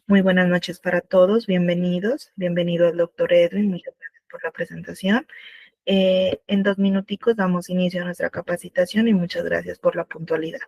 Muy buenas noches para todos, bienvenidos. Bienvenido al doctor Edwin, muchas gracias por la presentación. En 2 minuticos damos inicio a nuestra capacitación y muchas gracias por la puntualidad.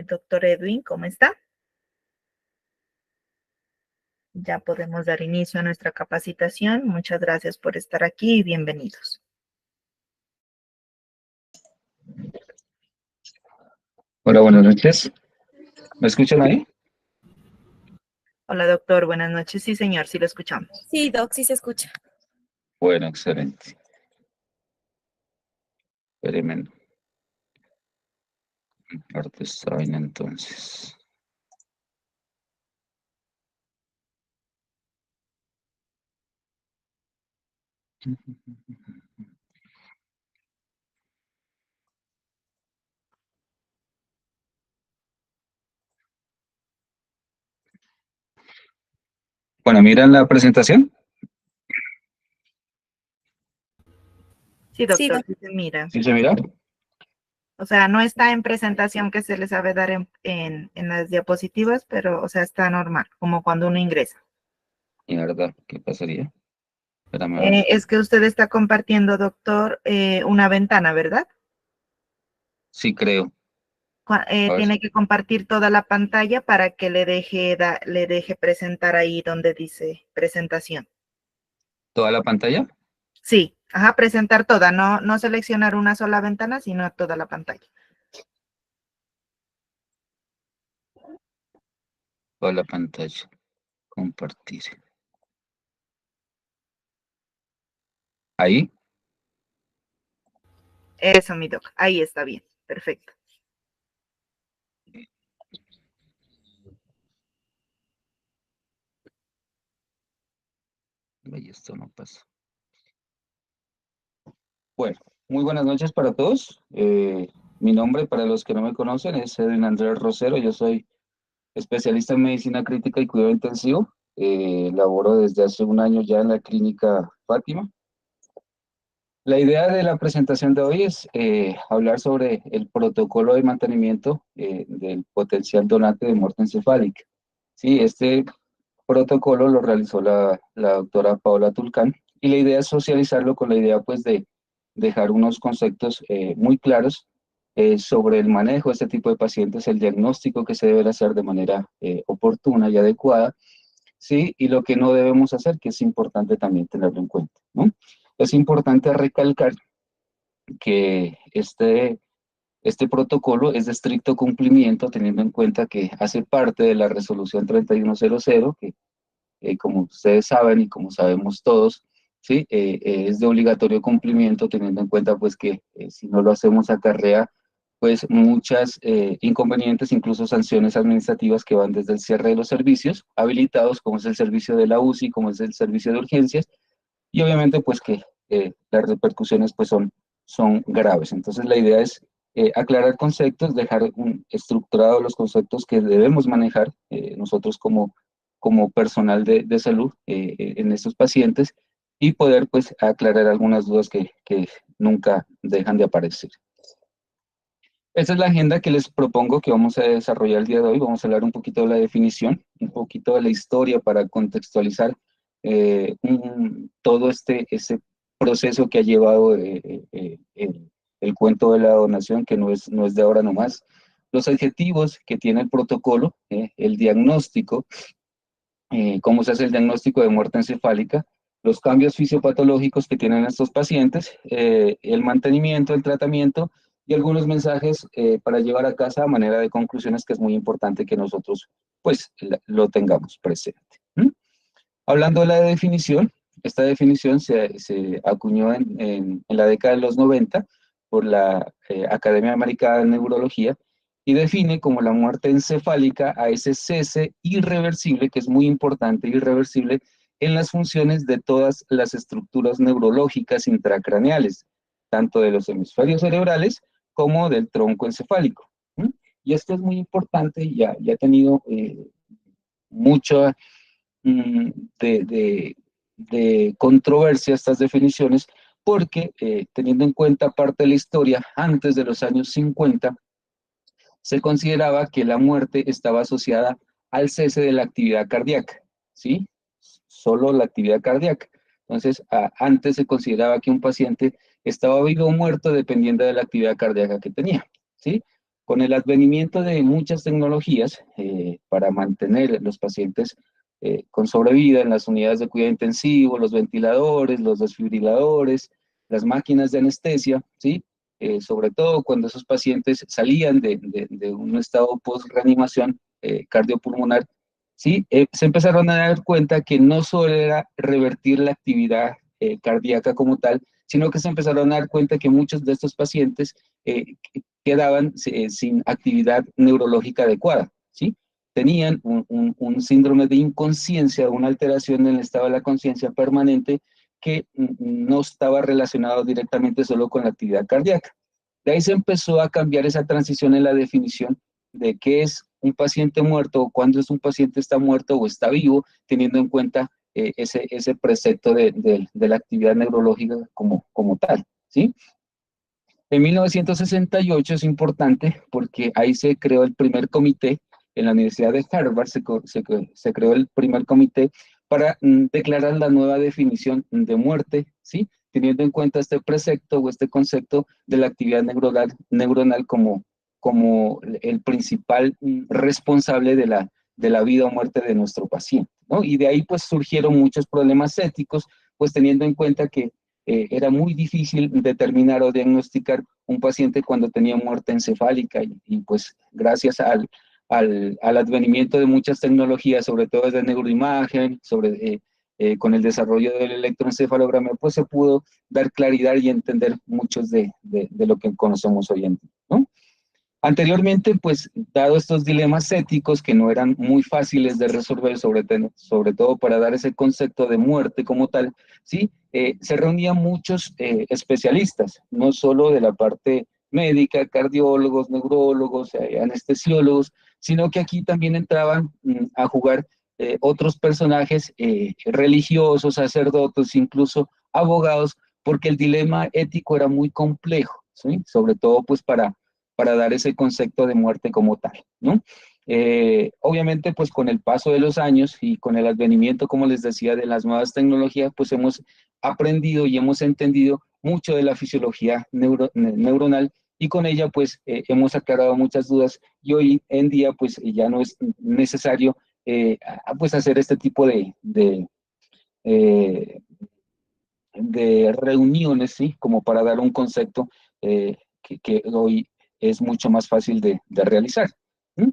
Doctor Edwin, ¿cómo está? Ya podemos dar inicio a nuestra capacitación. Muchas gracias por estar aquí y bienvenidos. Hola, buenas noches. ¿Me escuchan ahí? Hola, doctor. Buenas noches. Sí, señor, sí lo escuchamos. Sí, Doc, sí se escucha. Bueno, excelente. Espérenme. Parte esta vaina entonces. Bueno, ¿miran la presentación? Sí, Sí, doctor, Doc. sí se mira. ¿Sí se mira? O sea, no está en presentación que se les sabe dar en las diapositivas, pero, o sea, está normal, como cuando uno ingresa. Mierda, ¿qué pasaría? Espérame a ver. Es que usted está compartiendo, doctor, una ventana, ¿verdad? Sí, creo. A ver, Tiene que compartir toda la pantalla para que le deje presentar ahí donde dice presentación. ¿toda la pantalla? Sí, ajá, presentar toda, no seleccionar una sola ventana, sino toda la pantalla. Toda la pantalla. Compartir. Ahí. Eso, mi doc, ahí está bien, perfecto. Ahí esto no pasa. Bueno, muy buenas noches para todos. Mi nombre, para los que no me conocen, es Edwin Andrés Rosero. Yo soy especialista en medicina crítica y cuidado intensivo. Laboro desde hace un año ya en la clínica Fátima. La idea de la presentación de hoy es hablar sobre el protocolo de mantenimiento del potencial donante de muerte encefálica. Sí, este protocolo lo realizó la doctora Paola Tulcán y la idea es socializarlo con la idea pues de dejar unos conceptos muy claros sobre el manejo de este tipo de pacientes, el diagnóstico que se debe hacer de manera oportuna y adecuada, ¿sí? Y lo que no debemos hacer, que es importante también tenerlo en cuenta, ¿no? Es importante recalcar que este protocolo es de estricto cumplimiento, teniendo en cuenta que hace parte de la resolución 3100, que como ustedes saben y como sabemos todos, ¿sí? Es de obligatorio cumplimiento, teniendo en cuenta pues que si no lo hacemos acarrea pues muchas inconvenientes, incluso sanciones administrativas que van desde el cierre de los servicios habilitados, como es el servicio de la UCI, como es el servicio de urgencias, y obviamente pues que las repercusiones pues son graves. Entonces la idea es aclarar conceptos, dejar estructurados los conceptos que debemos manejar nosotros como personal de salud en estos pacientes y poder pues aclarar algunas dudas que nunca dejan de aparecer. Esa es la agenda que les propongo que vamos a desarrollar el día de hoy. Vamos a hablar un poquito de la definición, un poquito de la historia para contextualizar todo ese proceso que ha llevado el cuento de la donación, que no es de ahora nomás. Los adjetivos que tiene el protocolo, el diagnóstico, cómo se hace el diagnóstico de muerte encefálica, los cambios fisiopatológicos que tienen estos pacientes, el mantenimiento, el tratamiento y algunos mensajes para llevar a casa a manera de conclusiones, que es muy importante que nosotros pues lo tengamos presente. Hablando de la definición, esta definición se acuñó en la década de los 90 por la Academia Americana de Neurología y define como la muerte encefálica a ese cese irreversible, que es muy importante, irreversible, en las funciones de todas las estructuras neurológicas intracraneales, tanto de los hemisferios cerebrales como del tronco encefálico. Y esto es muy importante, ya ha tenido mucha de, de, de controversia estas definiciones, porque teniendo en cuenta parte de la historia, antes de los años 50, se consideraba que la muerte estaba asociada al cese de la actividad cardíaca, ¿sí? Solo la actividad cardíaca. Entonces, antes se consideraba que un paciente estaba vivo o muerto dependiendo de la actividad cardíaca que tenía, ¿sí? Con el advenimiento de muchas tecnologías para mantener los pacientes con sobrevida en las unidades de cuidado intensivo, los ventiladores, los desfibriladores, las máquinas de anestesia, ¿sí? Sobre todo cuando esos pacientes salían de un estado post-reanimación cardiopulmonar, ¿sí? Se empezaron a dar cuenta que no solo era revertir la actividad cardíaca como tal, sino que se empezaron a dar cuenta que muchos de estos pacientes quedaban sin actividad neurológica adecuada, ¿sí? Tenían un síndrome de inconsciencia, una alteración en el estado de la conciencia permanente que no estaba relacionado directamente solo con la actividad cardíaca. De ahí se empezó a cambiar esa transición en la definición de qué es un paciente muerto o cuándo es un paciente está muerto o está vivo, teniendo en cuenta ese precepto de la actividad neurológica como tal, ¿sí? En 1968 es importante porque ahí se creó el primer comité, en la Universidad de Harvard se creó el primer comité para declarar la nueva definición de muerte, ¿sí? Teniendo en cuenta este precepto o este concepto de la actividad neuronal como el principal responsable de la vida o muerte de nuestro paciente, ¿no? Y de ahí pues surgieron muchos problemas éticos, pues teniendo en cuenta que era muy difícil determinar o diagnosticar un paciente cuando tenía muerte encefálica y pues gracias al advenimiento de muchas tecnologías, sobre todo de neuroimagen, con el desarrollo del electroencefalograma, pues se pudo dar claridad y entender muchos de lo que conocemos hoy en día, ¿no? Anteriormente, pues, dado estos dilemas éticos que no eran muy fáciles de resolver, sobre todo para dar ese concepto de muerte como tal, ¿sí? Se reunían muchos especialistas, no solo de la parte médica, cardiólogos, neurólogos, anestesiólogos, sino que aquí también entraban a jugar otros personajes religiosos, sacerdotes, incluso abogados, porque el dilema ético era muy complejo, ¿sí? Sobre todo, pues, para dar ese concepto de muerte como tal, ¿no? Obviamente, pues con el paso de los años y con el advenimiento, como les decía, de las nuevas tecnologías, pues hemos aprendido y hemos entendido mucho de la fisiología neuronal y con ella, pues, hemos aclarado muchas dudas y hoy en día, pues, ya no es necesario, pues, hacer este tipo eh, de reuniones, ¿sí? Como para dar un concepto que hoy es mucho más fácil de realizar. ¿Sí?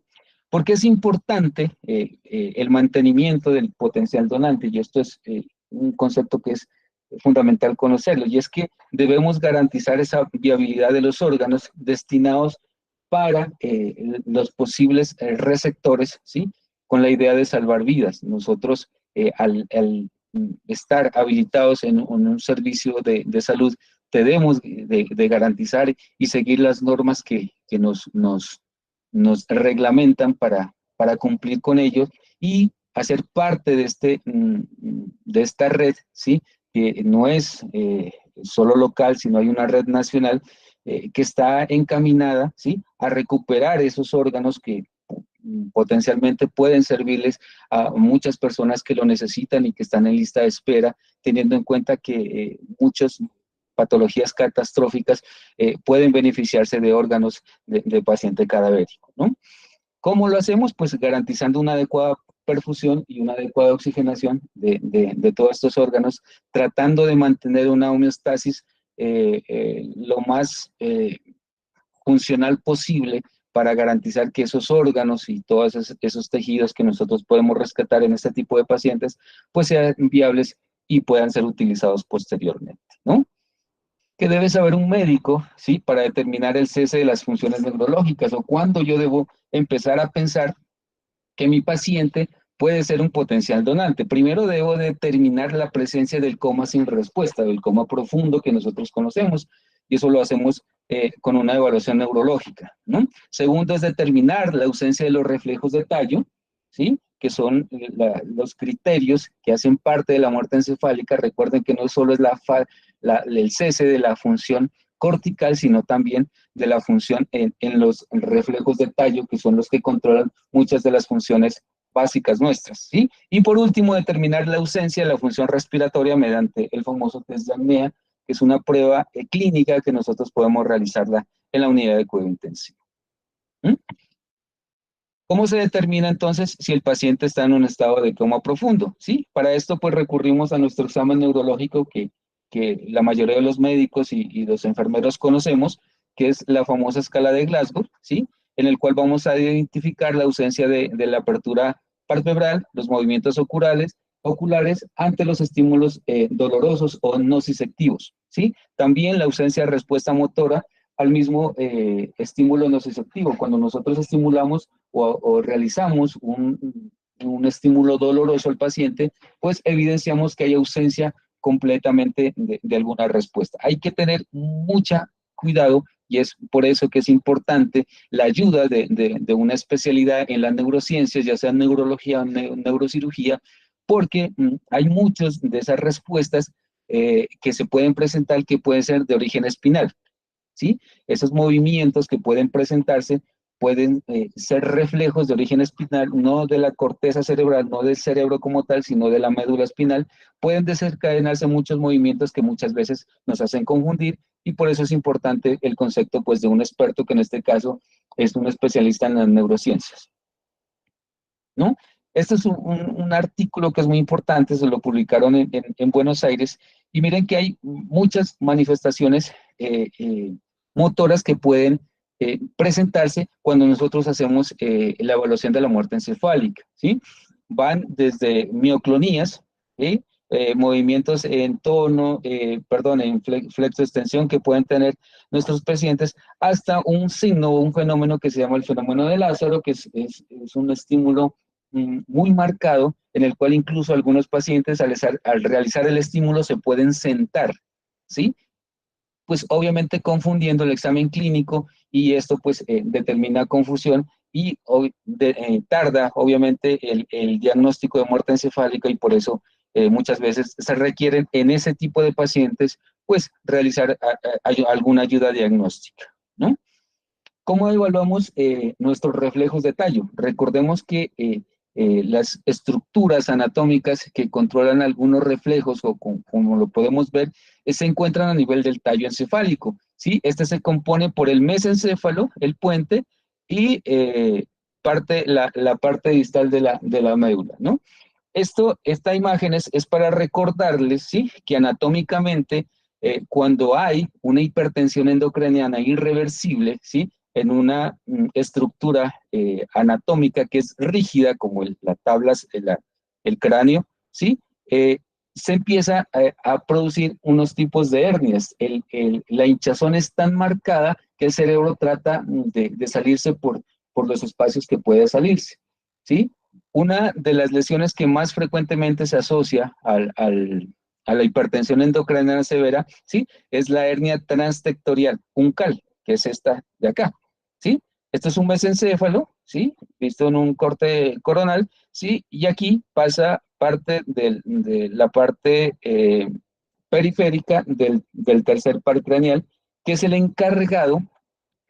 Porque es importante el mantenimiento del potencial donante, y esto es un concepto que es fundamental conocerlo, y es que debemos garantizar esa viabilidad de los órganos destinados para los posibles receptores, ¿sí? Con la idea de salvar vidas. Nosotros, al estar habilitados en un servicio de salud, debemos de garantizar y seguir las normas que nos reglamentan para cumplir con ellos y hacer parte de esta red, ¿sí? Que no es solo local, sino hay una red nacional que está encaminada, ¿sí? A recuperar esos órganos que potencialmente pueden servirles a muchas personas que lo necesitan y que están en lista de espera, teniendo en cuenta que muchas patologías catastróficas pueden beneficiarse de órganos de paciente cadavérico, ¿no? ¿Cómo lo hacemos? Pues garantizando una adecuada perfusión y una adecuada oxigenación de todos estos órganos, tratando de mantener una homeostasis lo más funcional posible para garantizar que esos órganos y todos esos tejidos que nosotros podemos rescatar en este tipo de pacientes, pues sean viables y puedan ser utilizados posteriormente, ¿no? Que debe saber un médico, ¿sí? Para determinar el cese de las funciones neurológicas o cuándo yo debo empezar a pensar que mi paciente puede ser un potencial donante. Primero debo determinar la presencia del coma sin respuesta, del coma profundo que nosotros conocemos, y eso lo hacemos con una evaluación neurológica, ¿no? Segundo es determinar la ausencia de los reflejos de tallo, ¿sí? Que son los criterios que hacen parte de la muerte encefálica. Recuerden que no solo es el cese de la función cortical, sino también de la función en los reflejos de tallo, que son los que controlan muchas de las funciones básicas nuestras, ¿sí? Y por último, determinar la ausencia de la función respiratoria mediante el famoso test de apnea, que es una prueba clínica que nosotros podemos realizarla en la unidad de cuidado intensivo. ¿Mm? ¿Cómo se determina entonces si el paciente está en un estado de coma profundo? ¿Sí? Para esto pues recurrimos a nuestro examen neurológico que la mayoría de los médicos y los enfermeros conocemos, que es la famosa escala de Glasgow, ¿sí? En el cual vamos a identificar la ausencia de la apertura palpebral, los movimientos oculares ante los estímulos dolorosos o nociceptivos, ¿sí? También la ausencia de respuesta motora al mismo estímulo nociceptivo. Cuando nosotros estimulamos o realizamos un estímulo doloroso al paciente, pues evidenciamos que hay ausencia completamente de alguna respuesta. Hay que tener mucha cuidado y es por eso que es importante la ayuda de una especialidad en las neurociencias, ya sea neurología o neurocirugía, porque hay muchas de esas respuestas que se pueden presentar que pueden ser de origen espinal, ¿sí? Esos movimientos que pueden presentarse pueden ser reflejos de origen espinal, no de la corteza cerebral, no del cerebro como tal, sino de la médula espinal. Pueden desencadenarse muchos movimientos que muchas veces nos hacen confundir y por eso es importante el concepto pues, de un experto, que en este caso es un especialista en las neurociencias, ¿no? Este es un artículo que es muy importante, se lo publicaron en Buenos Aires, y miren que hay muchas manifestaciones motoras que pueden presentarse cuando nosotros hacemos la evaluación de la muerte encefálica, ¿sí? Van desde mioclonías, ¿sí? Movimientos en tono, en flexo-extensión que pueden tener nuestros pacientes, hasta un signo o un fenómeno que se llama el fenómeno de Lázaro, que es un estímulo muy marcado, en el cual incluso algunos pacientes al realizar el estímulo se pueden sentar, ¿sí? Pues obviamente confundiendo el examen clínico y esto pues determina confusión y tarda obviamente el diagnóstico de muerte encefálica y por eso muchas veces se requieren en ese tipo de pacientes pues realizar alguna ayuda diagnóstica, ¿no? ¿Cómo evaluamos nuestros reflejos de tallo? Recordemos que las estructuras anatómicas que controlan algunos reflejos, o como lo podemos ver, se encuentran a nivel del tallo encefálico, ¿sí? Este se compone por el mesencéfalo, el puente, y la parte distal de la médula, ¿no? Esta imagen es para recordarles, ¿sí? Que anatómicamente, cuando hay una hipertensión endocraniana irreversible, ¿sí? En una estructura anatómica que es rígida, como la tabla, el cráneo, ¿sí? Se empieza a producir unos tipos de hernias. La hinchazón es tan marcada que el cerebro trata de salirse por los espacios que puede salirse, ¿sí? Una de las lesiones que más frecuentemente se asocia a la hipertensión endocrinal severa, ¿sí? Es la hernia transtectorial uncal, que es esta de acá, ¿sí? Esto es un mesencéfalo, ¿sí? Visto en un corte coronal, ¿sí? Y aquí pasa parte de la parte periférica del tercer par craneal, que es el encargado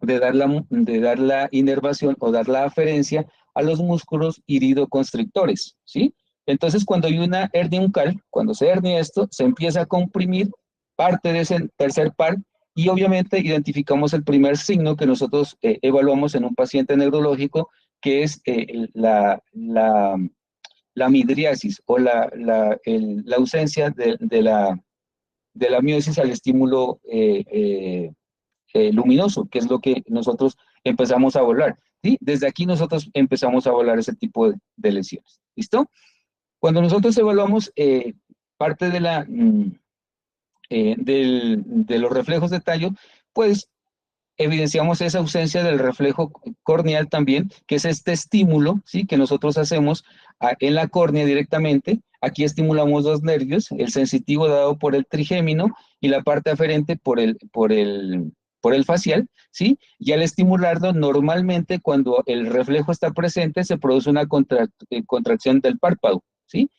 de dar la inervación o dar la aferencia a los músculos iridoconstrictores, ¿sí? Entonces, cuando hay una hernia uncal, cuando se hernia esto, se empieza a comprimir parte de ese tercer par y obviamente identificamos el primer signo que nosotros evaluamos en un paciente neurológico, que es la midriasis o la ausencia de la miosis al estímulo luminoso, que es lo que nosotros empezamos a volar, ¿sí? Desde aquí nosotros empezamos a volar ese tipo de lesiones, ¿listo? Cuando nosotros evaluamos parte de los reflejos de tallo, pues evidenciamos esa ausencia del reflejo corneal también, que es este estímulo, ¿sí? Que nosotros hacemos en la córnea directamente. Aquí estimulamos dos nervios, el sensitivo dado por el trigémino y la parte aferente por el facial, ¿sí? Y al estimularlo, normalmente cuando el reflejo está presente, se produce una contracción del párpado, ¿sí?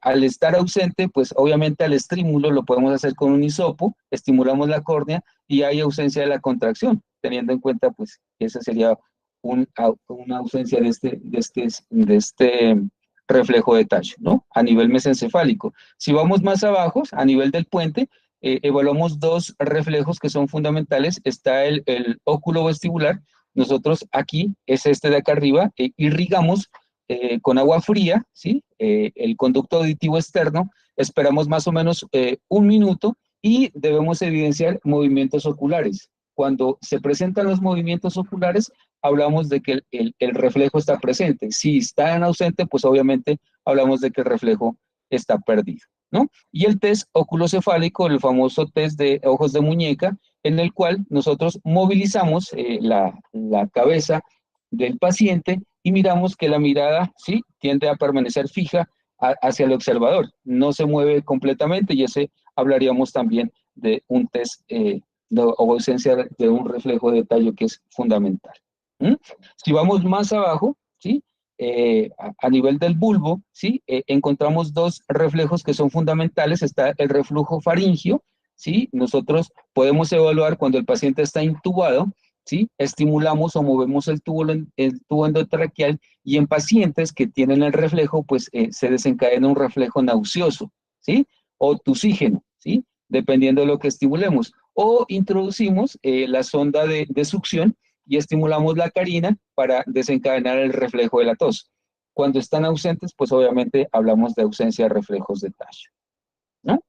Al estar ausente, pues obviamente al estímulo lo podemos hacer con un hisopo, estimulamos la córnea y hay ausencia de la contracción, teniendo en cuenta pues que esa sería una ausencia de este reflejo de tallo, ¿no? A nivel mesencefálico. Si vamos más abajo, a nivel del puente, evaluamos dos reflejos que son fundamentales. Está el óculo vestibular. Nosotros aquí, es este de acá arriba, irrigamos con agua fría, ¿sí? El conducto auditivo externo, esperamos más o menos un minuto y debemos evidenciar movimientos oculares. Cuando se presentan los movimientos oculares, hablamos de que el reflejo está presente. Si está en ausente, pues obviamente hablamos de que el reflejo está perdido, ¿no? Y el test oculocefálico, el famoso test de ojos de muñeca, en el cual nosotros movilizamos la cabeza del paciente y miramos que la mirada, sí, tiende a permanecer fija hacia el observador, no se mueve completamente y ese hablaríamos también de un test o ausencia de un reflejo de tallo que es fundamental. ¿Mm? Si vamos más abajo, ¿sí? A nivel del bulbo, ¿sí? Encontramos dos reflejos que son fundamentales, está el reflujo faríngeo, ¿sí? Nosotros podemos evaluar cuando el paciente está intubado, ¿sí? Estimulamos o movemos el tubo endotraqueal y en pacientes que tienen el reflejo, pues se desencadena un reflejo nauseoso, ¿sí? O tusígeno, ¿sí? Dependiendo de lo que estimulemos. O introducimos la sonda de succión y estimulamos la carina para desencadenar el reflejo de la tos. Cuando están ausentes, pues obviamente hablamos de ausencia de reflejos de tallo, ¿no?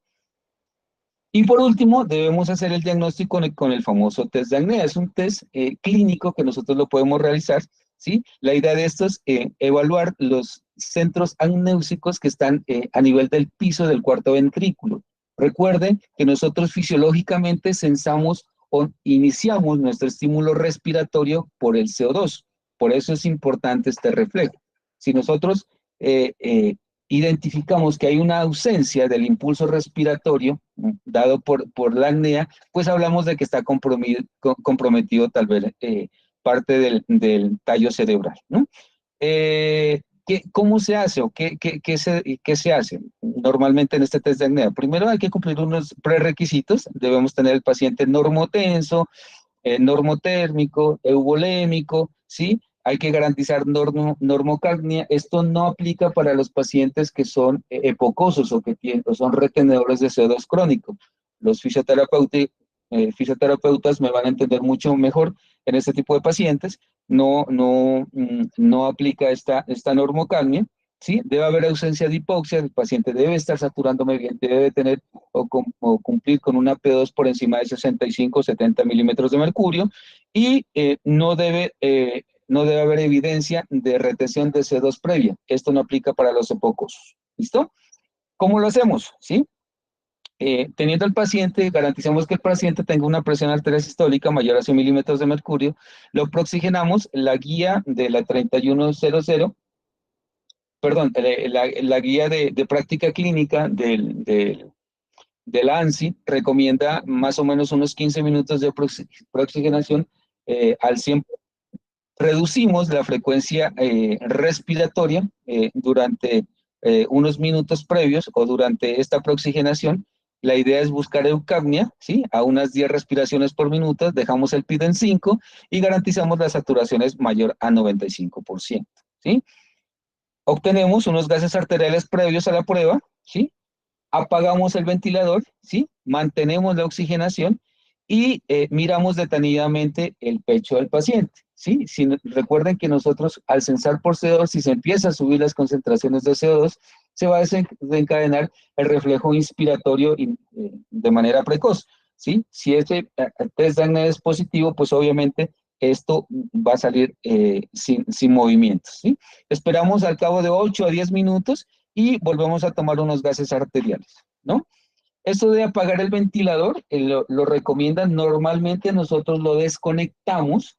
Y por último, debemos hacer el diagnóstico con el famoso test de acné. Es un test clínico que nosotros lo podemos realizar, ¿sí? La idea de esto es evaluar los centros acnéusicos que están a nivel del piso del cuarto ventrículo. Recuerden que nosotros fisiológicamente sensamos o iniciamos nuestro estímulo respiratorio por el CO2. Por eso es importante este reflejo. Si nosotros identificamos que hay una ausencia del impulso respiratorio dado por la apnea, pues hablamos de que está comprometido tal vez parte del tallo cerebral, ¿no? ¿Cómo se hace o qué se hace normalmente en este test de apnea? Primero hay que cumplir unos prerequisitos, debemos tener el paciente normotenso, normotérmico, euvolémico, ¿sí? Hay que garantizar normocapnia. Esto no aplica para los pacientes que son epocosos o que o son retenedores de CO2 crónico. Los fisioterapeutas me van a entender mucho mejor en este tipo de pacientes. No aplica esta normocapnia, ¿sí? Debe haber ausencia de hipoxia, el paciente debe estar saturando bien, debe tener o cumplir con una P2 por encima de 65 o 70 milímetros de mercurio y no debe haber evidencia de retención de C2 previa. Esto no aplica para los epocosos. ¿Listo? ¿Cómo lo hacemos? ¿Sí? teniendo al paciente, garantizamos que el paciente tenga una presión arterial sistólica mayor a 100 milímetros de mercurio, lo proxigenamos, la guía de la 3100, perdón, la guía de práctica clínica del ANSI recomienda más o menos unos 15 minutos de proxigenación al 100. Reducimos la frecuencia respiratoria durante unos minutos previos o durante esta proxigenación. La idea es buscar eucapnia, ¿sí? A unas 10 respiraciones por minuto, dejamos el PID en 5 y garantizamos las saturaciones mayor a 95%, ¿sí? Obtenemos unos gases arteriales previos a la prueba, ¿sí? Apagamos el ventilador, ¿sí? Mantenemos la oxigenación y miramos detenidamente el pecho del paciente, ¿sí? Recuerden que nosotros al censar por CO2, si se empieza a subir las concentraciones de CO2, se va a desencadenar el reflejo inspiratorio de manera precoz, ¿sí? Si ese test de acné es positivo, pues obviamente esto va a salir sin movimientos, ¿sí? Esperamos al cabo de 8 a 10 minutos y volvemos a tomar unos gases arteriales, ¿no? Esto de apagar el ventilador, lo recomiendan normalmente, nosotros lo desconectamos,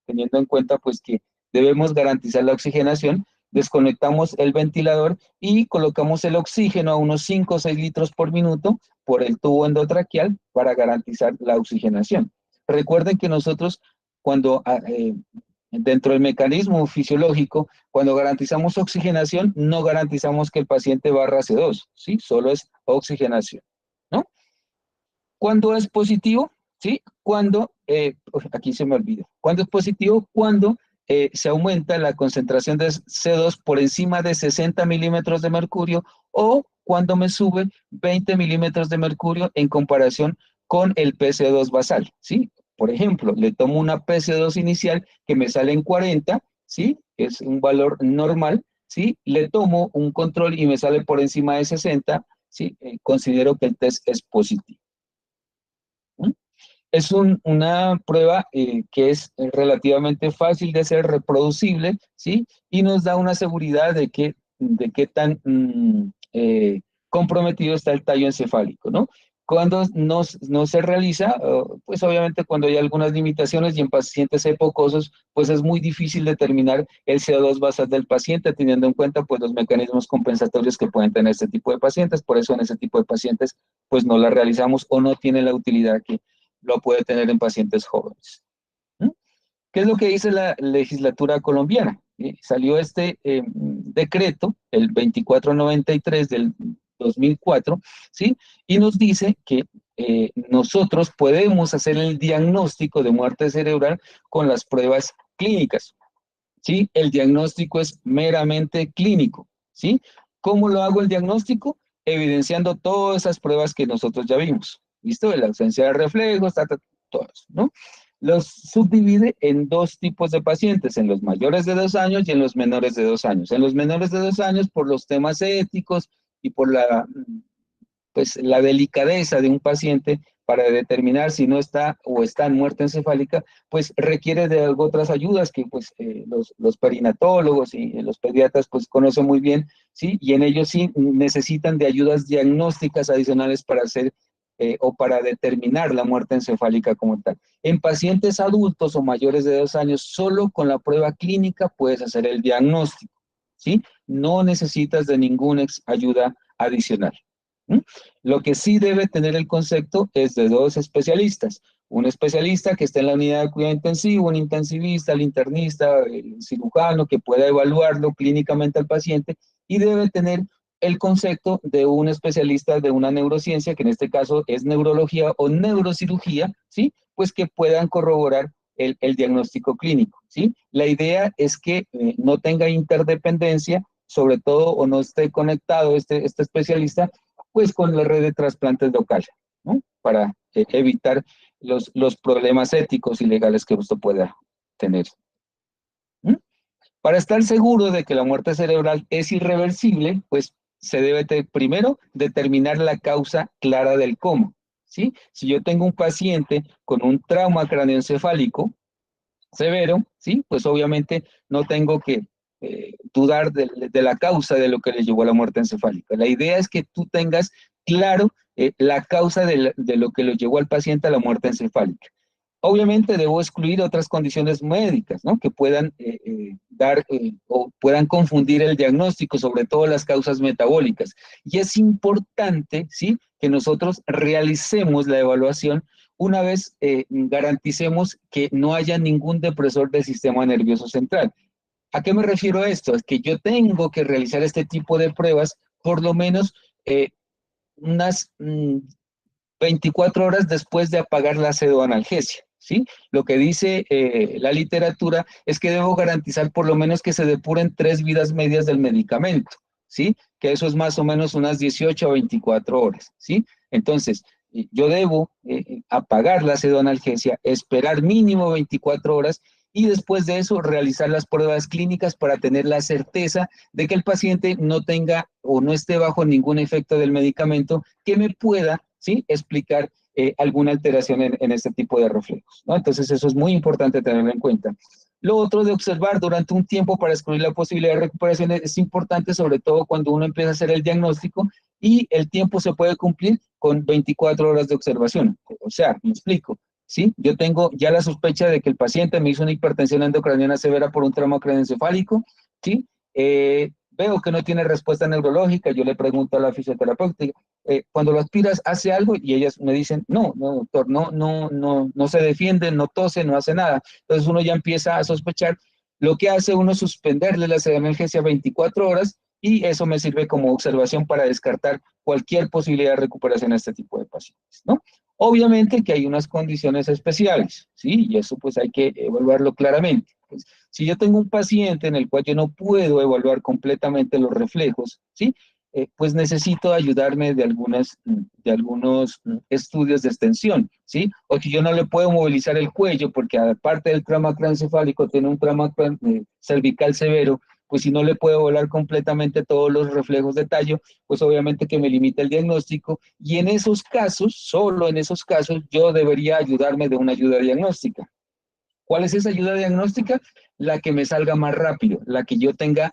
teniendo en cuenta pues que debemos garantizar la oxigenación, desconectamos el ventilador y colocamos el oxígeno a unos 5 o 6 litros por minuto por el tubo endotraqueal para garantizar la oxigenación. Recuerden que nosotros cuando dentro del mecanismo fisiológico, cuando garantizamos oxigenación, no garantizamos que el paciente barra C2, ¿sí? Solo es oxigenación, ¿no? ¿Cuándo es positivo? ¿Sí? Cuando, aquí se me olvida, ¿cuándo es positivo? Cuando se aumenta la concentración de C2 por encima de 60 milímetros de mercurio o cuando me sube 20 milímetros de mercurio en comparación con el PC2 basal, ¿sí? Por ejemplo, le tomo una PC2 inicial que me sale en 40, ¿sí? Es un valor normal, ¿sí? Le tomo un control y me sale por encima de 60, ¿sí? Considero que el test es positivo. Es una prueba que es relativamente fácil de ser reproducible, ¿sí? Y nos da una seguridad de qué tan comprometido está el tallo encefálico, ¿no? Cuando no se realiza, pues obviamente cuando hay algunas limitaciones y en pacientes hipocosos, pues es muy difícil determinar el CO2 basal del paciente, teniendo en cuenta pues los mecanismos compensatorios que pueden tener este tipo de pacientes, por eso en ese tipo de pacientes pues no la realizamos o no tiene la utilidad que lo puede tener en pacientes jóvenes. ¿Qué es lo que dice la legislatura colombiana? Salió este decreto, el 2493 del 2004, ¿sí? Y nos dice que nosotros podemos hacer el diagnóstico de muerte cerebral con las pruebas clínicas, ¿sí? El diagnóstico es meramente clínico, ¿sí? ¿Cómo lo hago el diagnóstico? Evidenciando todas esas pruebas que nosotros ya vimos, ¿listo? La ausencia de reflejos, todo eso, ¿no? Los subdivide en dos tipos de pacientes, en los mayores de 2 años y en los menores de 2 años. En los menores de 2 años, por los temas éticos y por pues, la delicadeza de un paciente para determinar si no está o está en muerte encefálica, pues requiere de otras ayudas que pues los perinatólogos y los pediatras pues conocen muy bien, ¿sí? Y en ellos sí necesitan de ayudas diagnósticas adicionales para hacer o para determinar la muerte encefálica como tal. En pacientes adultos o mayores de 2 años, solo con la prueba clínica puedes hacer el diagnóstico, ¿sí? No necesitas de ninguna ayuda adicional. Lo que sí debe tener el concepto es de 2 especialistas. Un especialista que esté en la unidad de cuidado intensivo, un intensivista, el internista, el cirujano que pueda evaluarlo clínicamente al paciente y debe tener el concepto de un especialista de una neurociencia, que en este caso es neurología o neurocirugía, ¿sí? Pues que puedan corroborar el diagnóstico clínico, ¿sí? La idea es que no tenga interdependencia, sobre todo, o no esté conectado este especialista pues con la red de trasplantes local, ¿no? Para evitar los problemas éticos y legales que usted pueda tener. Para estar seguro de que la muerte cerebral es irreversible, pues se debe primero determinar la causa clara del coma, ¿sí? Si yo tengo un paciente con un trauma craneoencefálico severo, ¿sí? Pues obviamente no tengo que dudar de la causa de lo que le llevó a la muerte encefálica. La idea es que tú tengas claro la causa de lo que lo llevó al paciente a la muerte encefálica. Obviamente debo excluir otras condiciones médicas, ¿no? Que puedan dar o puedan confundir el diagnóstico, sobre todo las causas metabólicas. Y es importante, ¿sí?, que nosotros realicemos la evaluación una vez garanticemos que no haya ningún depresor del sistema nervioso central. ¿A qué me refiero a esto? Es que yo tengo que realizar este tipo de pruebas por lo menos unas 24 horas después de apagar la pseudoanalgesia, ¿sí? Lo que dice la literatura es que debo garantizar por lo menos que se depuren 3 vidas medias del medicamento, ¿sí? Que eso es más o menos unas 18 a 24 horas, ¿sí? Entonces, yo debo apagar la pseudoanalgesia, esperar mínimo 24 horas y después de eso realizar las pruebas clínicas para tener la certeza de que el paciente no tenga o no esté bajo ningún efecto del medicamento que me pueda, ¿sí?, explicar alguna alteración en este tipo de reflejos, ¿no? Entonces eso es muy importante tenerlo en cuenta. Lo otro de observar durante un tiempo para excluir la posibilidad de recuperación es importante, sobre todo cuando uno empieza a hacer el diagnóstico y el tiempo se puede cumplir con 24 horas de observación. O sea, me explico, ¿sí? Yo tengo ya la sospecha de que el paciente me hizo una hipertensión endocraniana severa por un trauma craneoencefálico, ¿sí? Veo que no tiene respuesta neurológica, yo le pregunto a la fisioterapeuta, cuando lo aspiras, ¿hace algo? Y ellas me dicen, no, no, doctor, no se defiende, no tose, no hace nada. Entonces uno ya empieza a sospechar. Lo que hace uno es suspenderle la emergencia 24 horas y eso me sirve como observación para descartar cualquier posibilidad de recuperación a este tipo de pacientes, ¿no? Obviamente que hay unas condiciones especiales, ¿sí? Y eso pues hay que evaluarlo claramente. Pues, si yo tengo un paciente en el cual yo no puedo evaluar completamente los reflejos, ¿sí? Pues necesito ayudarme de algunos estudios de extensión, ¿sí? O que yo no le puedo movilizar el cuello porque aparte del trauma craneoencefálico tiene un trauma cervical severo, pues si no le puedo evaluar completamente todos los reflejos de tallo, pues obviamente que me limita el diagnóstico y en esos casos, solo en esos casos, yo debería ayudarme de una ayuda diagnóstica. ¿Cuál es esa ayuda diagnóstica? La que me salga más rápido, la que yo tenga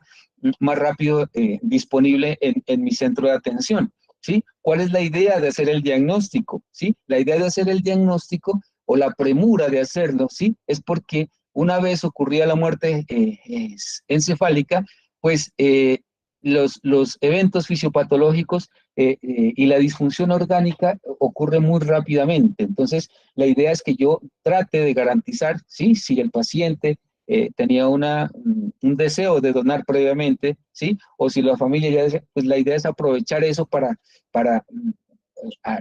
más rápido disponible en mi centro de atención, ¿sí? ¿Cuál es la idea de hacer el diagnóstico? ¿Sí? La idea de hacer el diagnóstico o la premura de hacerlo, ¿sí? Es porque una vez ocurrida la muerte encefálica, pues los eventos fisiopatológicos y la disfunción orgánica ocurre muy rápidamente. Entonces, la idea es que yo trate de garantizar, ¿sí?, si el paciente tenía un deseo de donar previamente, ¿sí?, o si la familia ya desea, pues la idea es aprovechar eso para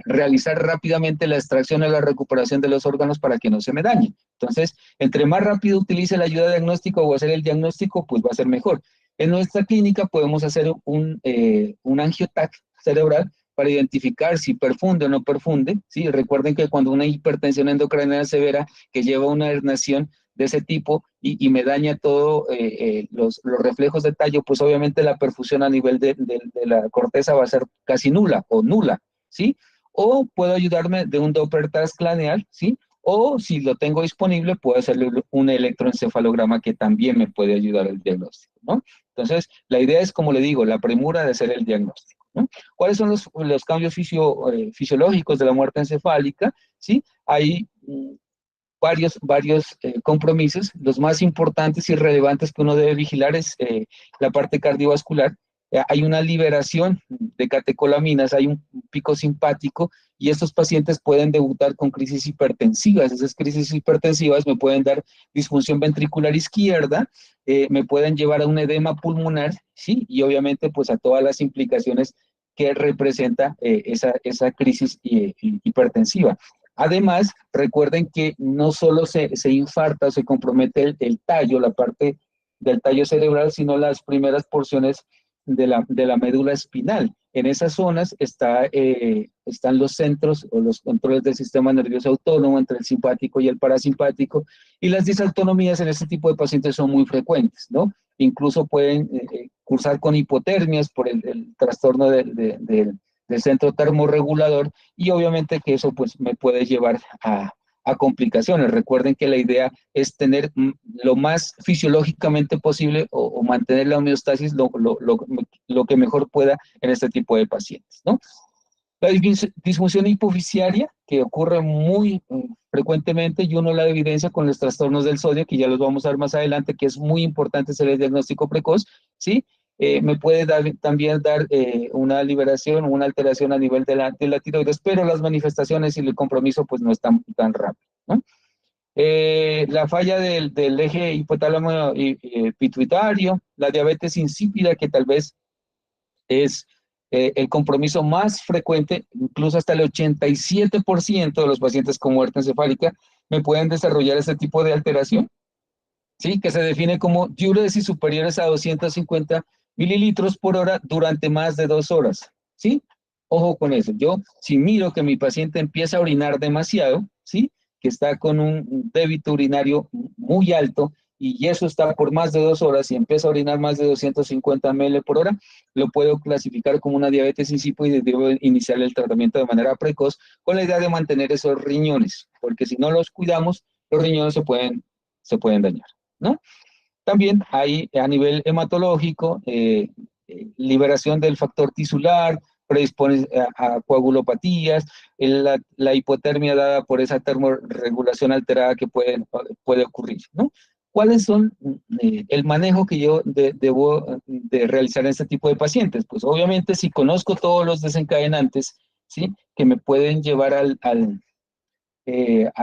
realizar rápidamente la extracción y la recuperación de los órganos para que no se me dañen. Entonces, entre más rápido utilice la ayuda diagnóstica o hacer el diagnóstico, pues va a ser mejor. En nuestra clínica podemos hacer un angiotac cerebral para identificar si perfunde o no perfunde, ¿sí? Recuerden que cuando una hipertensión endocraniana severa que lleva una herniación de ese tipo y me daña todo los reflejos de tallo, pues obviamente la perfusión a nivel de la corteza va a ser casi nula o nula, ¿sí? O puedo ayudarme de un Doppler transcraneal, ¿sí? O si lo tengo disponible, puedo hacerle un electroencefalograma que también me puede ayudar al diagnóstico, ¿no? Entonces, la idea es, como le digo, la premura de hacer el diagnóstico, ¿no? ¿Cuáles son los cambios fisiológicos de la muerte encefálica? ¿Sí? Hay varios compromisos. Los más importantes y relevantes que uno debe vigilar es la parte cardiovascular. Hay una liberación de catecolaminas, hay un pico simpático y estos pacientes pueden debutar con crisis hipertensivas. Esas crisis hipertensivas me pueden dar disfunción ventricular izquierda, me pueden llevar a un edema pulmonar, ¿sí? Y obviamente pues a todas las implicaciones que representa esa crisis hipertensiva. Además, recuerden que no solo se infarta o se compromete el tallo, la parte del tallo cerebral, sino las primeras porciones de la médula espinal. En esas zonas están los centros o los controles del sistema nervioso autónomo entre el simpático y el parasimpático, y las disautonomías en este tipo de pacientes son muy frecuentes, ¿no? Incluso pueden cursar con hipotermias por el trastorno del centro termorregulador y obviamente que eso pues me puede llevar a complicaciones. Recuerden que la idea es tener lo más fisiológicamente posible o mantener la homeostasis lo que mejor pueda en este tipo de pacientes, ¿no? La disfunción hipofisiaria, que ocurre muy frecuentemente, y uno la evidencia con los trastornos del sodio, que ya los vamos a ver más adelante, que es muy importante hacer el diagnóstico precoz, ¿sí? Me puede también dar una liberación, una alteración a nivel de la tiroides, pero las manifestaciones y el compromiso pues no están tan rápido, ¿no? La falla del eje hipotálamo pituitario, la diabetes insípida, que tal vez es el compromiso más frecuente, incluso hasta el 87% de los pacientes con muerte encefálica me pueden desarrollar este tipo de alteración, ¿sí? Que se define como diuresis superiores a 250 mililitros por hora durante más de 2 horas, ¿sí? Ojo con eso. Yo, si miro que mi paciente empieza a orinar demasiado, ¿sí? Que está con un débito urinario muy alto y eso está por más de 2 horas y empieza a orinar más de 250 ml por hora, lo puedo clasificar como una diabetes insípida y debo iniciar el tratamiento de manera precoz con la idea de mantener esos riñones, porque si no los cuidamos, los riñones se pueden dañar, ¿no? También hay a nivel hematológico liberación del factor tisular, predispone a coagulopatías, la hipotermia dada por esa termorregulación alterada que puede ocurrir, ¿no? ¿Cuáles son el manejo que yo debo de realizar en este tipo de pacientes? Pues obviamente si conozco todos los desencadenantes, ¿sí? Que me pueden llevar a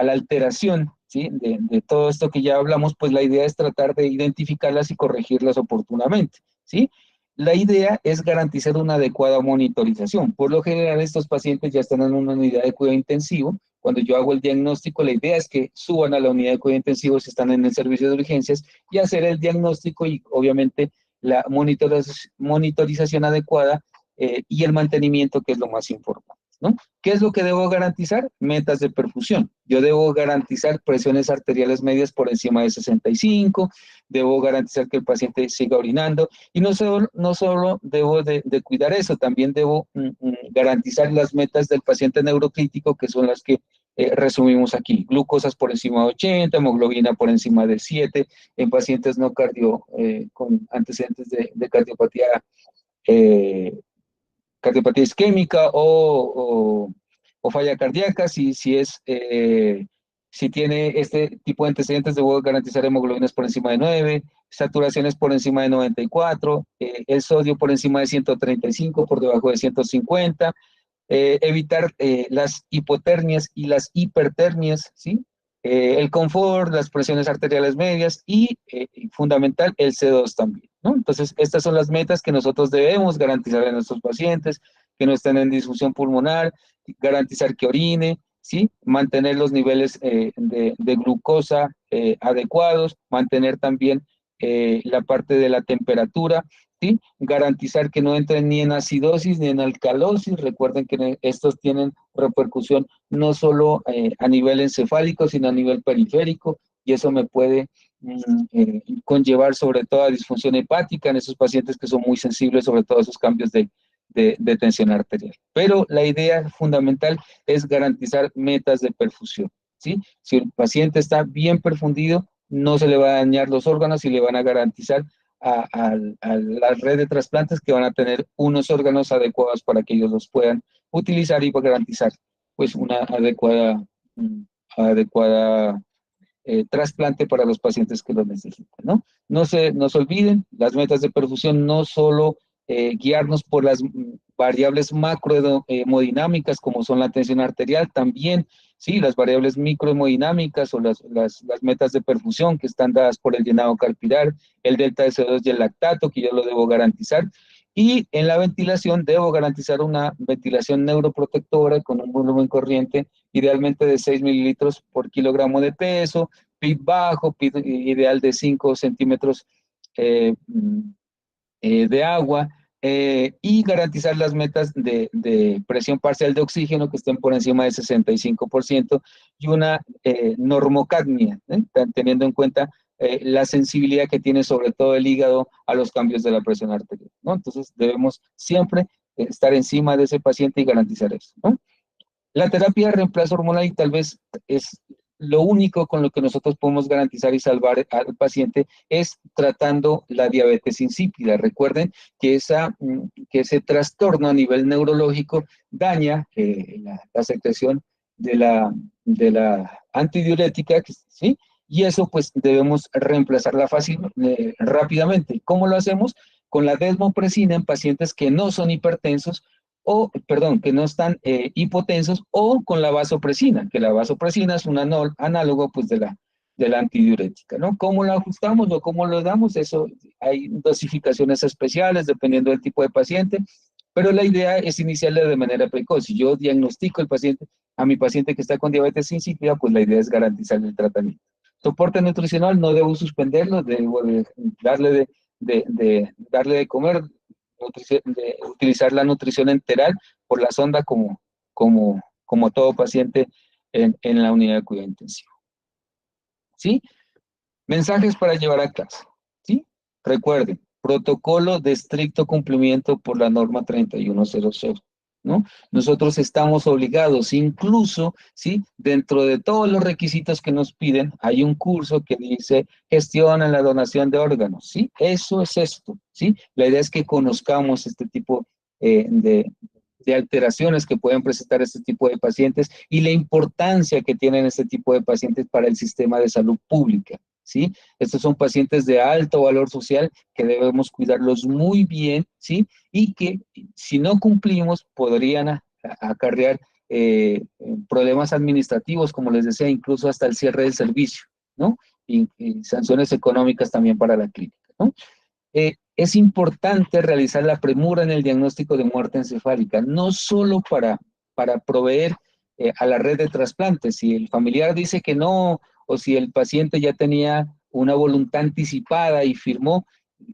la alteración, ¿sí? De todo esto que ya hablamos, pues la idea es tratar de identificarlas y corregirlas oportunamente, ¿sí? La idea es garantizar una adecuada monitorización. Por lo general, estos pacientes ya están en una unidad de cuidado intensivo. Cuando yo hago el diagnóstico, la idea es que suban a la unidad de cuidado intensivo si están en el servicio de urgencias y hacer el diagnóstico y obviamente la monitorización adecuada y el mantenimiento, que es lo más importante, ¿no? ¿Qué es lo que debo garantizar? Metas de perfusión. Yo debo garantizar presiones arteriales medias por encima de 65, debo garantizar que el paciente siga orinando, y no solo debo de cuidar eso, también debo garantizar las metas del paciente neurocrítico, que son las que resumimos aquí. Glucosas por encima de 80, hemoglobina por encima de 7, en pacientes no con antecedentes de eh, cardiopatía isquémica o falla cardíaca. Si tiene este tipo de antecedentes, debo garantizar hemoglobinas por encima de 9, saturaciones por encima de 94, el sodio por encima de 135, por debajo de 150, evitar las hipotermias y las hipertermias, ¿sí? El confort, las presiones arteriales medias y, fundamental, el C2 también, ¿no? Entonces, estas son las metas que nosotros debemos garantizar a nuestros pacientes, que no estén en disfunción pulmonar, garantizar que orine, ¿sí? Mantener los niveles de glucosa adecuados, mantener también la parte de la temperatura, ¿sí? Garantizar que no entren ni en acidosis ni en alcalosis. Recuerden que estos tienen repercusión no solo a nivel encefálico, sino a nivel periférico, y eso me puede conllevar sobre todo a disfunción hepática en esos pacientes que son muy sensibles sobre todo a esos cambios de tensión arterial. Pero la idea fundamental es garantizar metas de perfusión, ¿sí? Si el paciente está bien perfundido, no se le va a dañar los órganos y le van a garantizar a la red de trasplantes que van a tener unos órganos adecuados para que ellos los puedan utilizar y para garantizar pues una adecuada trasplante para los pacientes que lo necesitan, ¿no? No se olviden, las metas de perfusión no solo guiarnos por las variables macrohemodinámicas como son la tensión arterial, también, sí, las variables microhemodinámicas o las metas de perfusión que están dadas por el llenado capilar, el delta de CO2 y el lactato, que yo lo debo garantizar. Y en la ventilación debo garantizar una ventilación neuroprotectora con un volumen corriente idealmente de 6 mililitros por kilogramo de peso, PIB bajo, PIB ideal de 5 centímetros eh, de agua, y garantizar las metas de presión parcial de oxígeno que estén por encima del 65% y una normocapnia, teniendo en cuenta la sensibilidad que tiene sobre todo el hígado a los cambios de la presión arterial, ¿no? Entonces debemos siempre estar encima de ese paciente y garantizar eso, ¿no? La terapia de reemplazo hormonal, y tal vez es lo único con lo que nosotros podemos garantizar y salvar al paciente es tratando la diabetes insípida. Recuerden que, que ese trastorno a nivel neurológico daña la secreción de la antidiurética, ¿sí? Y eso pues debemos reemplazarla rápidamente. ¿Cómo lo hacemos? Con la desmopresina en pacientes que no son hipertensos o, perdón, que no están hipotensos, o con la vasopresina, que la vasopresina es un análogo pues de la antidiurética, ¿no? ¿Cómo lo ajustamos o cómo lo damos? Eso hay dosificaciones especiales dependiendo del tipo de paciente, pero la idea es iniciarle de manera precoz. Si yo diagnostico a mi paciente que está con diabetes insípida, pues la idea es garantizarle el tratamiento. Soporte nutricional, no debo suspenderlo, debo darle de comer, de utilizar la nutrición enteral por la sonda como todo paciente en la unidad de cuidado intensivo. ¿Sí? Mensajes para llevar a casa. ¿Sí? Recuerden, protocolo de estricto cumplimiento por la norma 3100, ¿no? Nosotros estamos obligados, incluso, ¿sí? Dentro de todos los requisitos que nos piden, hay un curso que dice gestión en la donación de órganos, ¿sí? Eso es esto, ¿sí? La idea es que conozcamos este tipo de alteraciones que pueden presentar este tipo de pacientes y la importancia que tienen este tipo de pacientes para el sistema de salud pública, ¿sí? Estos son pacientes de alto valor social que debemos cuidarlos muy bien, ¿sí? Y que si no cumplimos podrían acarrear problemas administrativos, como les decía, incluso hasta el cierre del servicio, ¿no? Y sanciones económicas también para la clínica, ¿no? Es importante realizar la premura en el diagnóstico de muerte encefálica, no solo para proveer a la red de trasplantes. Si el familiar dice que no, o si el paciente ya tenía una voluntad anticipada y firmó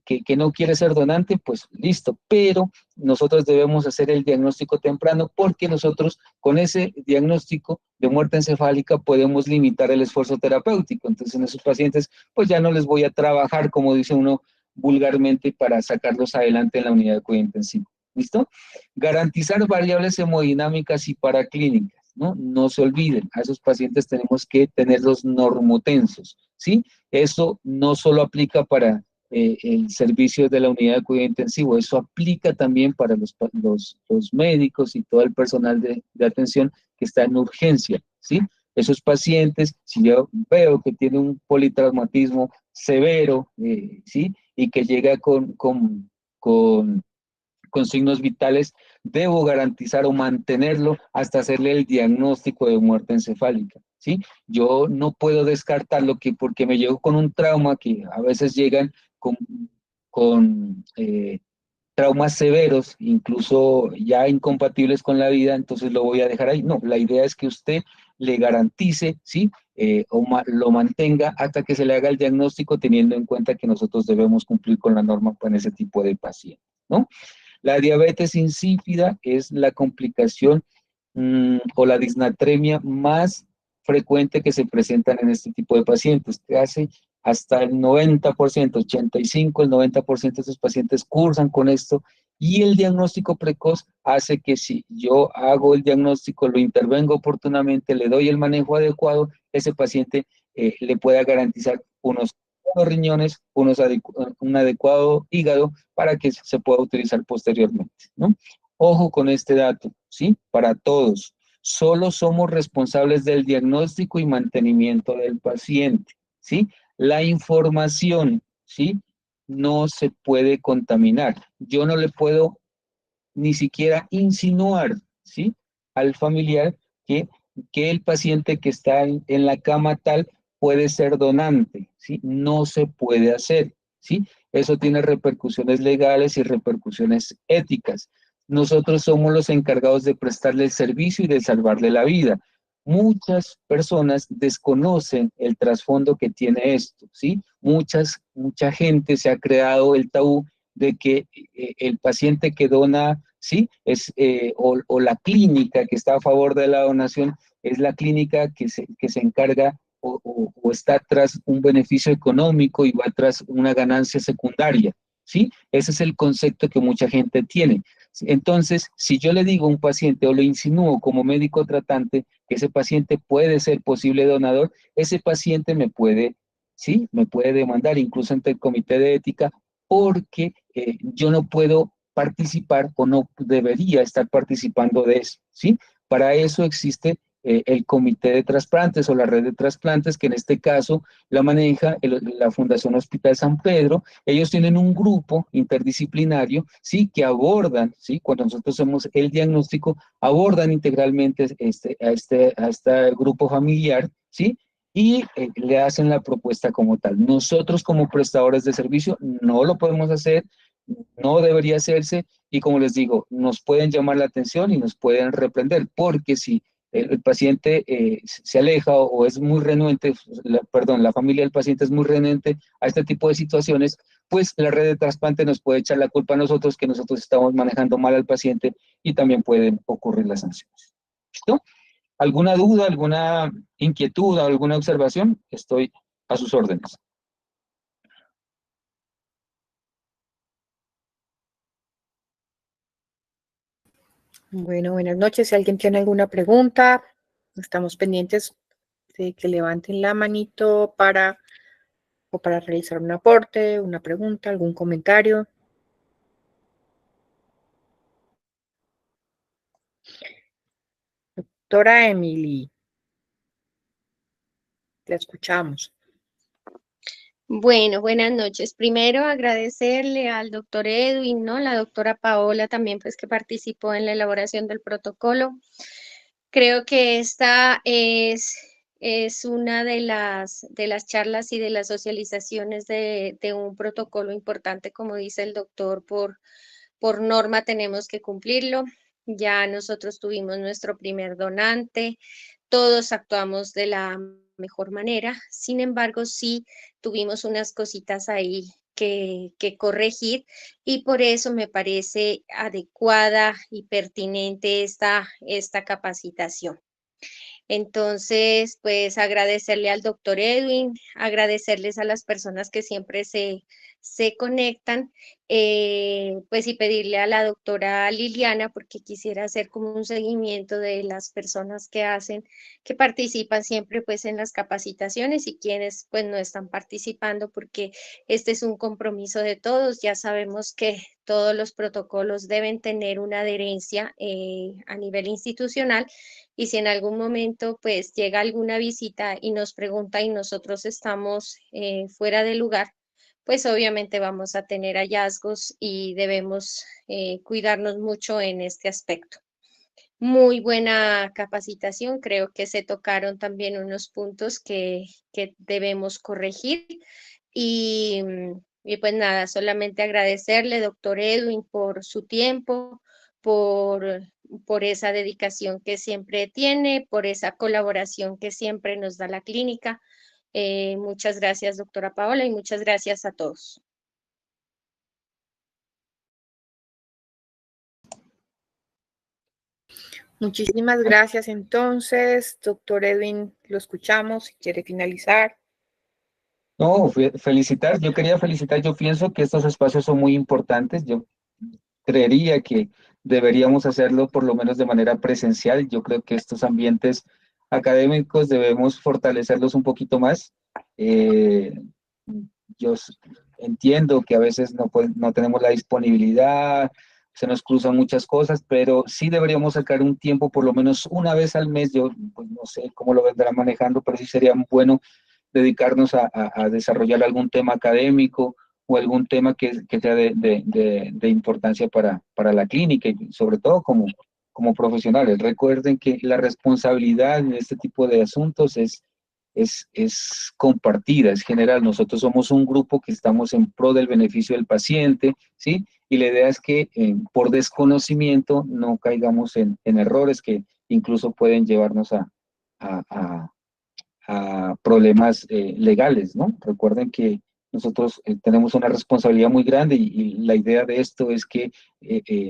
que no quiere ser donante, pues listo. Pero nosotros debemos hacer el diagnóstico temprano, porque nosotros con ese diagnóstico de muerte encefálica podemos limitar el esfuerzo terapéutico. Entonces en esos pacientes pues ya no les voy a trabajar, como dice uno vulgarmente, para sacarlos adelante en la unidad de cuidado intensivo. ¿Listo? Garantizar variables hemodinámicas y paraclínicas, ¿no? No se olviden, a esos pacientes tenemos que tenerlos normotensos, ¿sí? Eso no solo aplica para el servicio de la unidad de cuidado intensivo, eso aplica también para los médicos y todo el personal de atención que está en urgencia, ¿sí? Esos pacientes, si yo veo que tiene un politraumatismo severo, ¿sí? Y que llega con signos vitales, debo garantizar o mantenerlo hasta hacerle el diagnóstico de muerte encefálica, ¿sí? Yo no puedo descartarlo porque me llegó con un trauma, que a veces llegan con traumas severos, incluso ya incompatibles con la vida, entonces lo voy a dejar ahí. No, la idea es que usted le garantice, ¿sí? Lo mantenga hasta que se le haga el diagnóstico, teniendo en cuenta que nosotros debemos cumplir con la norma en ese tipo de pacientes, ¿no? La diabetes insípida es la complicación o la disnatremia más frecuente que se presentan en este tipo de pacientes, que hace hasta el 90%, 85, el 90% de esos pacientes cursan con esto, y el diagnóstico precoz hace que si yo hago el diagnóstico, lo intervengo oportunamente, le doy el manejo adecuado, ese paciente le pueda garantizar unos riñones, un adecuado hígado para que se pueda utilizar posteriormente, ¿no? Ojo con este dato, ¿sí? Para todos, solo somos responsables del diagnóstico y mantenimiento del paciente, ¿sí? La información, ¿sí? No se puede contaminar. Yo no le puedo ni siquiera insinuar, ¿sí? Al familiar que el paciente que está en la cama tal puede ser donante, ¿sí? No se puede hacer, ¿sí? Eso tiene repercusiones legales y repercusiones éticas. Nosotros somos los encargados de prestarle el servicio y de salvarle la vida. Muchas personas desconocen el trasfondo que tiene esto, ¿sí? Mucha gente se ha creado el tabú de que el paciente que dona, ¿sí? O la clínica que está a favor de la donación es la clínica que se encarga o está tras un beneficio económico y va tras una ganancia secundaria, ¿sí? Ese es el concepto que mucha gente tiene. Entonces, si yo le digo a un paciente o lo insinúo como médico tratante que ese paciente puede ser posible donador, ese paciente me puede, ¿sí? Me puede demandar incluso ante el comité de ética porque yo no puedo participar o no debería estar participando de eso, ¿sí? Para eso existe el comité de trasplantes o la red de trasplantes, que en este caso la maneja la Fundación Hospital San Pedro. Ellos tienen un grupo interdisciplinario, ¿sí? Que abordan, ¿sí? Cuando nosotros hacemos el diagnóstico, abordan integralmente a este grupo familiar, ¿sí? Y le hacen la propuesta como tal. Nosotros como prestadores de servicio no lo podemos hacer, no debería hacerse, y como les digo, nos pueden llamar la atención y nos pueden reprender, porque si el paciente se aleja o es muy renuente, perdón, la familia del paciente es muy renuente a este tipo de situaciones, pues la red de trasplante nos puede echar la culpa a nosotros, que nosotros estamos manejando mal al paciente, y también pueden ocurrir las sanciones. ¿Listo? ¿Alguna duda, alguna inquietud, alguna observación? Estoy a sus órdenes. Bueno, buenas noches. Si alguien tiene alguna pregunta, estamos pendientes de que levanten la manito para realizar un aporte, una pregunta, algún comentario. Doctora Emily, la escuchamos. Bueno, buenas noches. Primero agradecerle al doctor Edwin, ¿no? La doctora Paola también, pues que participó en la elaboración del protocolo. Creo que esta es una de las charlas y de las socializaciones de un protocolo importante, como dice el doctor, por norma tenemos que cumplirlo. Ya nosotros tuvimos nuestro primer donante, todos actuamos de la mejor manera, sin embargo, sí tuvimos unas cositas ahí que corregir, y por eso me parece adecuada y pertinente esta capacitación. Entonces, pues agradecerle al doctor Edwin, agradecerles a las personas que siempre se conectan, pues y pedirle a la doctora Liliana, porque quisiera hacer como un seguimiento de las personas que participan siempre pues en las capacitaciones, y quienes pues no están participando, porque este es un compromiso de todos. Ya sabemos que todos los protocolos deben tener una adherencia a nivel institucional, y si en algún momento pues llega alguna visita y nos pregunta y nosotros estamos fuera de lugar, pues obviamente vamos a tener hallazgos y debemos cuidarnos mucho en este aspecto. Muy buena capacitación, creo que se tocaron también unos puntos que debemos corregir, y, y pues nada, solamente agradecerle, doctor Edwin, por su tiempo, por, por esa dedicación que siempre tiene, por esa colaboración que siempre nos da la clínica. Muchas gracias, doctora Paola, y muchas gracias a todos. Muchísimas gracias entonces, doctor Edwin, lo escuchamos, si quiere finalizar. No, felicitar, yo quería felicitar, yo pienso que estos espacios son muy importantes, yo creería que deberíamos hacerlo por lo menos de manera presencial. Yo creo que estos ambientes académicos debemos fortalecerlos un poquito más. Eh, yo entiendo que a veces no tenemos la disponibilidad, se nos cruzan muchas cosas, pero sí deberíamos sacar un tiempo, por lo menos una vez al mes. Yo pues, no sé cómo lo vendrán manejando, pero sí sería bueno dedicarnos a desarrollar algún tema académico o algún tema que sea de importancia para la clínica, y sobre todo como profesionales. Recuerden que la responsabilidad en este tipo de asuntos es compartida, es general. Nosotros somos un grupo que estamos en pro del beneficio del paciente, ¿sí? Y la idea es que por desconocimiento no caigamos en errores que incluso pueden llevarnos a problemas legales, ¿no? Recuerden que nosotros tenemos una responsabilidad muy grande, y la idea de esto es que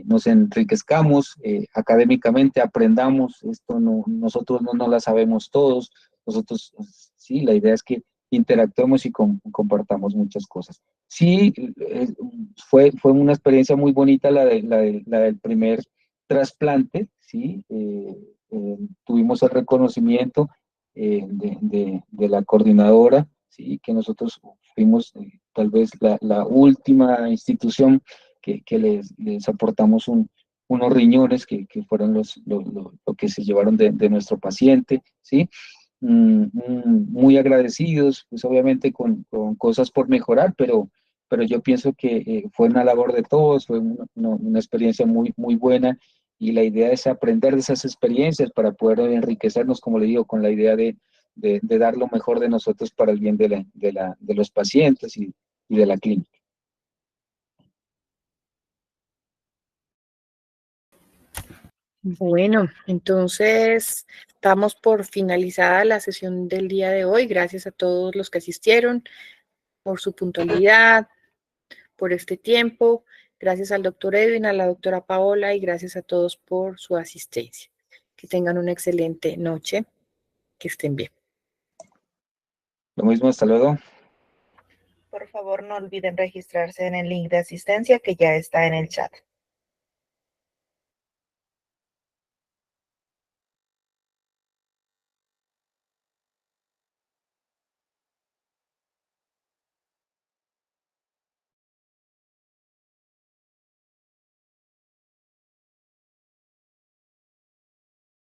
nos enriquezcamos académicamente, aprendamos. Esto nosotros no la sabemos todos, nosotros sí, la idea es que interactuemos y compartamos muchas cosas. Sí, fue una experiencia muy bonita la del primer trasplante, ¿sí? Tuvimos el reconocimiento de la coordinadora, ¿sí? Que nosotros fuimos tal vez la última institución que les aportamos unos riñones que fueron lo que se llevaron de nuestro paciente, ¿sí? Muy agradecidos, pues obviamente con cosas por mejorar, pero yo pienso que fue una labor de todos, fue una experiencia muy buena y la idea es aprender de esas experiencias para poder enriquecernos, como le digo, con la idea de dar lo mejor de nosotros para el bien de los pacientes y de la clínica. Bueno, entonces damos por finalizada la sesión del día de hoy. Gracias a todos los que asistieron por su puntualidad, por este tiempo. Gracias al doctor Edwin, a la doctora Paola y gracias a todos por su asistencia. Que tengan una excelente noche. Que estén bien. Lo mismo, hasta luego. Por favor, no olviden registrarse en el link de asistencia que ya está en el chat.